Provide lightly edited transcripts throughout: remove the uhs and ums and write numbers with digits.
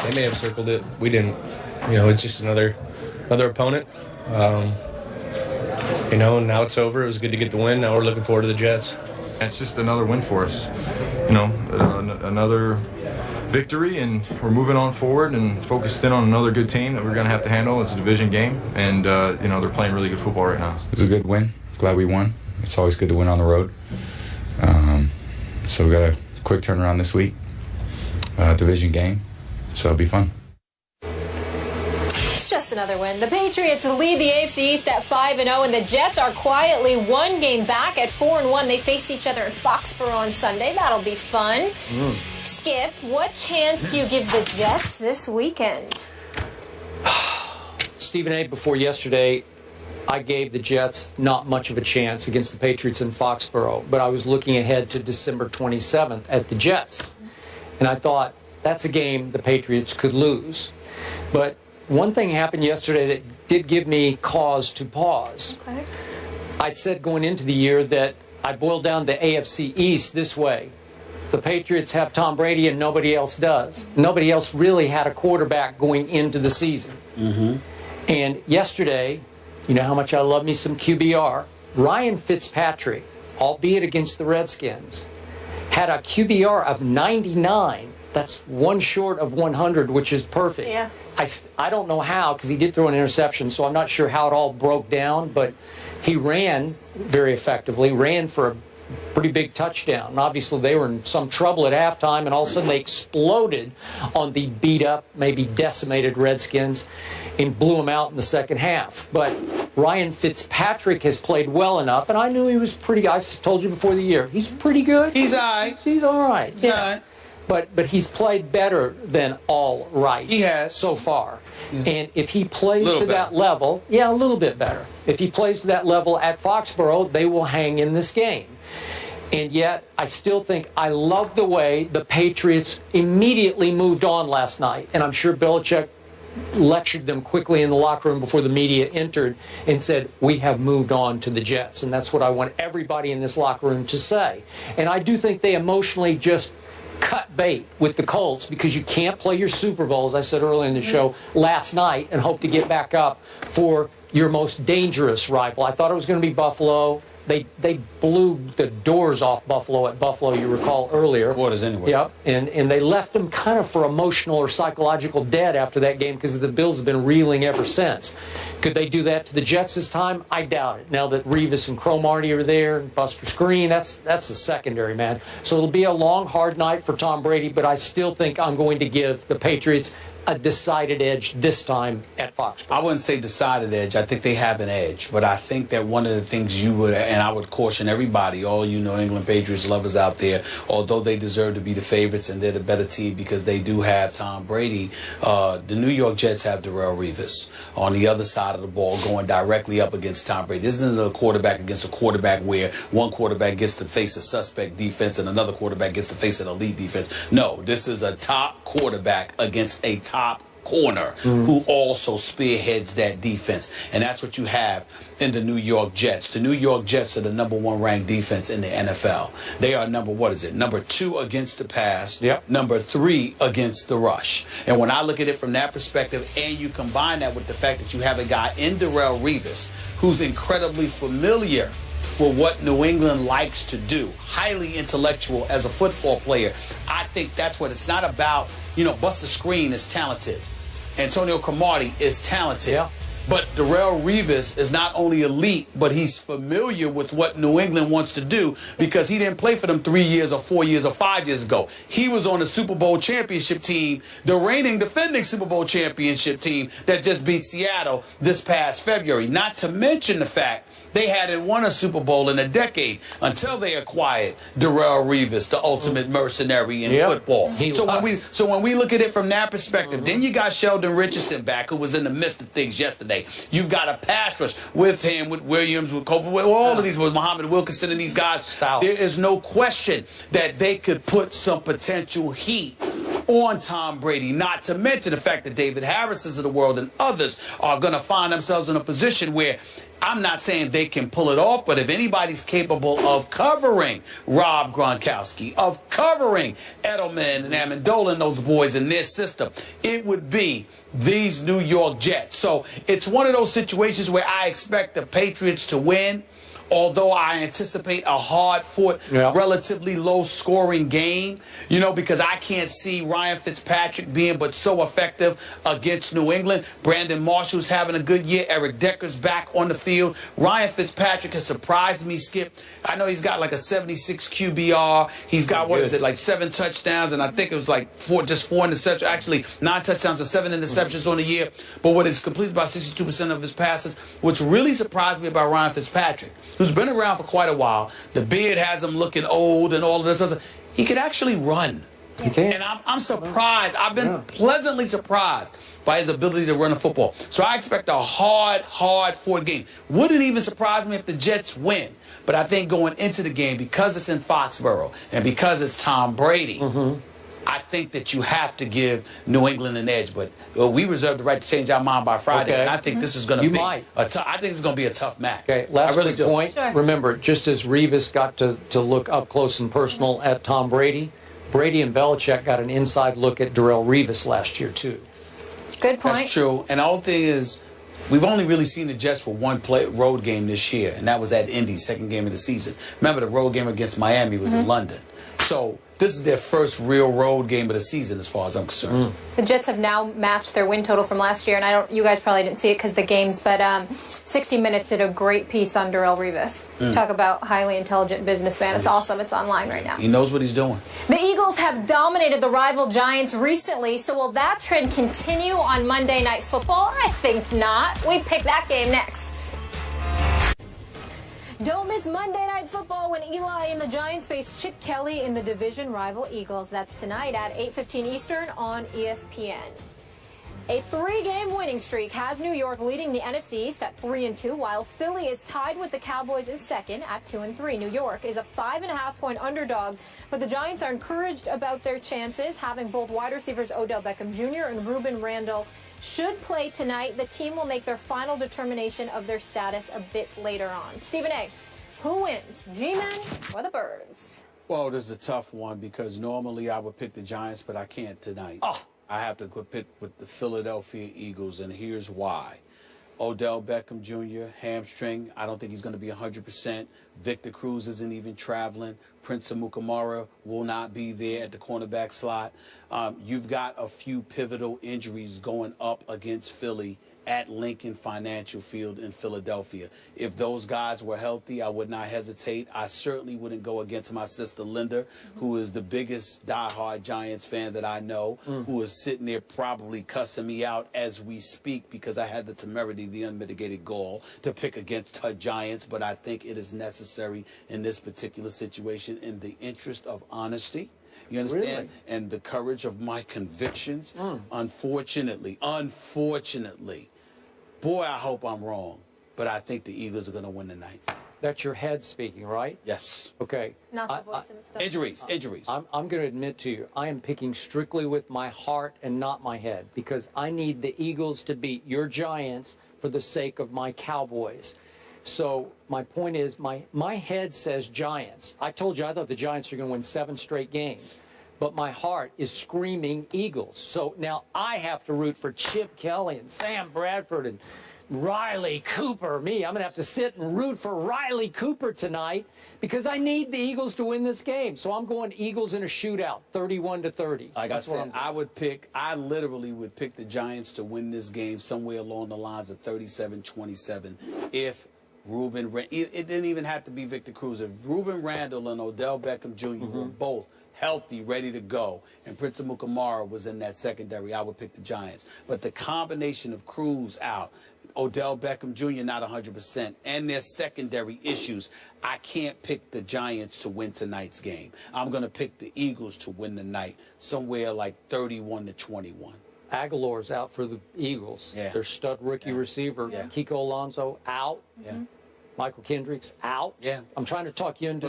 They may have circled it. We didn't. It's just another opponent. Now it's over. It was good to get the win. Now we're looking forward to the Jets. It's just another win for us. Another victory, and we're moving on forward and focused in on another good team that we're going to have to handle. It's a division game, and they're playing really good football right now. It was a good win. Glad we won. It's always good to win on the road. So we got a quick turnaround this week. Division game, so it'll be fun. It's just another win. The Patriots lead the AFC East at 5-0, and the Jets are quietly one game back at 4-1. They face each other in Foxborough on Sunday. That'll be fun. Skip, what chance do you give the Jets this weekend? Stephen A., before yesterday, I gave the Jets not much of a chance against the Patriots in Foxborough, but I was looking ahead to December 27th at the Jets. And I thought, that's a game the Patriots could lose. But one thing happened yesterday that did give me cause to pause. Okay. I'd said going into the year that I boiled down the AFC East this way. The Patriots have Tom Brady and nobody else does. Nobody else really had a quarterback going into the season. And yesterday, you know how much I love me some QBR. Ryan Fitzpatrick, albeit against the Redskins, had a QBR of 99. That's one short of 100, which is perfect. Yeah. I don't know how, because he did throw an interception, so I'm not sure how it all broke down, but he ran very effectively, ran for a pretty big touchdown. And obviously, they were in some trouble at halftime, and all of a sudden they exploded on the beat-up, maybe decimated Redskins and blew them out in the second half. But Ryan Fitzpatrick has played well enough, and I knew he was pretty, I told you before the year, he's pretty good. He's all right. He's all right. He's all right. But he's played better than all right. He has. So far. Yeah. And if he plays to better. that level, yeah, a little bit better. If he plays to that level at Foxborough, they will hang in this game. And yet, I still think I love the way the Patriots immediately moved on last night. And I'm sure Belichick lectured them quickly in the locker room before the media entered and said, we have moved on to the Jets. And that's what I want everybody in this locker room to say. And I do think they emotionally just cut bait with the Colts, because you can't play your Super Bowl, as I said earlier in the show, last night and hope to get back up for your most dangerous rival. I thought it was going to be Buffalo. They blew the doors off Buffalo at Buffalo, you recall earlier. Quarters anyway. Yep, and they left them kind of for emotional or psychological dead after that game, because the Bills have been reeling ever since. Could they do that to the Jets this time? I doubt it. Now that Revis and Cromartie are there, and Buster Screen, that's the secondary, man. So it'll be a long, hard night for Tom Brady, but I still think I'm going to give the Patriots a decided edge this time at Foxborough. I wouldn't say decided edge. I think they have an edge. But I think that one of the things you would, and I would caution everybody, all you New England Patriots lovers out there, although they deserve to be the favorites and they're the better team because they do have Tom Brady, the New York Jets have Darrelle Revis on the other side of the ball going directly up against Tom Brady. This isn't a quarterback against a quarterback where one quarterback gets to face a suspect defense and another quarterback gets to face an elite defense. No, this is a top quarterback against a top corner who also spearheads that defense. And that's what you have in the New York Jets. The New York Jets are the #1 ranked defense in the NFL. They are number 2 against the pass, number 3 against the rush. And when I look at it from that perspective, and you combine that with the fact that you have a guy in Darrelle Revis who's incredibly familiar with what New England likes to do, highly intellectual as a football player, I think that's what it's not about. Buster Screen is talented. Antonio Cromartie is talented. Yeah. But Darrelle Revis is not only elite, but he's familiar with what New England wants to do, because he didn't play for them 3 years or 4 years or 5 years ago. He was on the Super Bowl championship team, the reigning defending Super Bowl championship team that just beat Seattle this past February. Not to mention the fact they hadn't won a Super Bowl in a decade until they acquired Darrelle Revis, the ultimate mercenary in football. So when we look at it from that perspective, then you got Sheldon Richardson back, who was in the midst of things yesterday. You've got a pass rush with him, with Williams, with Copeland, with all of these, with Muhammad Wilkerson and these guys. There is no question that they could put some potential heat on Tom Brady, not to mention the fact that David Harris's of the world and others are going to find themselves in a position where I'm not saying they can pull it off, but if anybody's capable of covering Rob Gronkowski, of covering Edelman and Amendola and those boys in their system, it would be these New York Jets. So it's one of those situations where I expect the Patriots to win, although I anticipate a hard-fought, relatively low-scoring game, you know, because I can't see Ryan Fitzpatrick being but so effective against New England. Brandon Marshall's having a good year. Eric Decker's back on the field. Ryan Fitzpatrick has surprised me, Skip. I know he's got like a 76 QBR. He's got, what is it, like 7 touchdowns, and I think it was like 4 interceptions. Actually, 9 touchdowns and 7 interceptions on the year. But what is completed about 62% of his passes. What's really surprised me about Ryan Fitzpatrick, who's been around for quite a while, the beard has him looking old and all of this other, he could actually run. And I'm surprised. I've been pleasantly surprised by his ability to run a football. So I expect a hard-fought game. Wouldn't even surprise me if the Jets win. But I think going into the game, because it's in Foxborough and because it's Tom Brady, I think that you have to give New England an edge, but we reserve the right to change our mind by Friday, and I think this is going to be I think it's going to be a tough match. Okay, last really point. Sure. Remember, just as Revis got to look up close and personal at Tom Brady, Brady and Belichick got an inside look at Darrelle Revis last year too. Good point. That's true, and the whole thing is, we've only really seen the Jets for one road game this year, and that was at Indy, second game of the season. Remember, the road game against Miami was in London. So this is their first real road game of the season, as far as I'm concerned. The Jets have now matched their win total from last year, and you guys probably didn't see it because of the games, but 60 Minutes did a great piece on Darrelle Revis. Talk about highly intelligent businessman. It's awesome. It's online right now. He knows what he's doing. The Eagles have dominated the rival Giants recently, so will that trend continue on Monday Night Football? I think not. We pick that game next. Don't miss Monday Night Football when Eli and the Giants face Chip Kelly in the division rival Eagles. That's tonight at 8:15 Eastern on ESPN. A 3-game winning streak has New York leading the NFC East at 3-2, while Philly is tied with the Cowboys in second at 2-3. New York is a 5.5-point underdog, but the Giants are encouraged about their chances, having both wide receivers Odell Beckham Jr. and Ruben Randle should play tonight. The team will make their final determination of their status a bit later on. Stephen A., who wins, G-Men or the Birds? Well, this is a tough one because normally I would pick the Giants, but I can't tonight. I have to pick with the Philadelphia Eagles, and here's why. Odell Beckham Jr., hamstring. I don't think he's going to be 100%. Victor Cruz isn't even traveling. Prince Amukamara will not be there at the cornerback slot. You've got a few pivotal injuries going up against Philly at Lincoln Financial Field in Philadelphia. If those guys were healthy, I would not hesitate. I certainly wouldn't go against my sister Linda, who is the biggest diehard Giants fan that I know, who is sitting there probably cussing me out as we speak because I had the temerity, the unmitigated gall to pick against her Giants, but I think it is necessary in this particular situation in the interest of honesty. You understand? Really? And the courage of my convictions. Unfortunately, boy, I hope I'm wrong, but I think the Eagles are going to win tonight. That's your head speaking, right? Yes. Okay. Not the voice in the stuff. Injuries. I'm going to admit to you, I am picking strictly with my heart and not my head because I need the Eagles to beat your Giants for the sake of my Cowboys. So my point is, my head says Giants. I told you I thought the Giants are going to win 7 straight games, but my heart is screaming Eagles. So now I have to root for Chip Kelly and Sam Bradford and Riley Cooper. I'm going to have to sit and root for Riley Cooper tonight because I need the Eagles to win this game. So I'm going Eagles in a shootout, 31-30. Like I said, I literally would pick the Giants to win this game somewhere along the lines of 37-27 if it didn't even have to be Victor Cruz. If Ruben Randle and Odell Beckham Jr. were both healthy, ready to go, and Prince Amukamara was in that secondary, I would pick the Giants. But the combination of Cruz out, Odell Beckham Jr. not 100%, and their secondary issues, I can't pick the Giants to win tonight's game. I'm going to pick the Eagles to win the night, somewhere like 31-21. Aguilar's out for the Eagles. Yeah. Their stud rookie receiver, Kiko Alonso, out. Michael Kendrick's out. Yeah. I'm trying to talk you into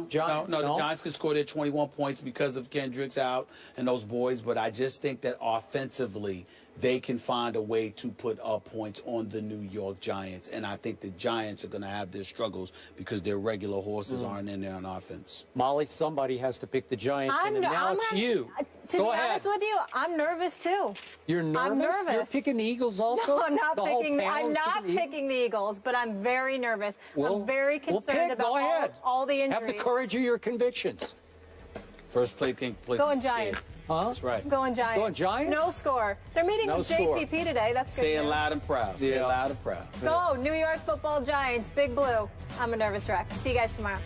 Giants. No. The Giants can score their 21 points because of Kendrick's out and those boys, but I just think that offensively they can find a way to put up points on the New York Giants, and I think the Giants are going to have their struggles because their regular horses aren't in there on offense. Molly, somebody has to pick the Giants, and now it's you. To be honest with you, I'm nervous too. You're nervous? I'm nervous. You're picking the Eagles also? No, I'm not picking. I'm not picking the Eagles, but I'm very nervous. I'm very concerned about all the injuries. Have the courage of your convictions. First play king. Going Giants. Huh? That's right. Going Giants. Going Giants? No score. They're meeting with JPP today. That's good. Say it news. loud and proud. Say it loud and proud. Go, New York Football Giants, Big Blue. I'm a nervous wreck. See you guys tomorrow.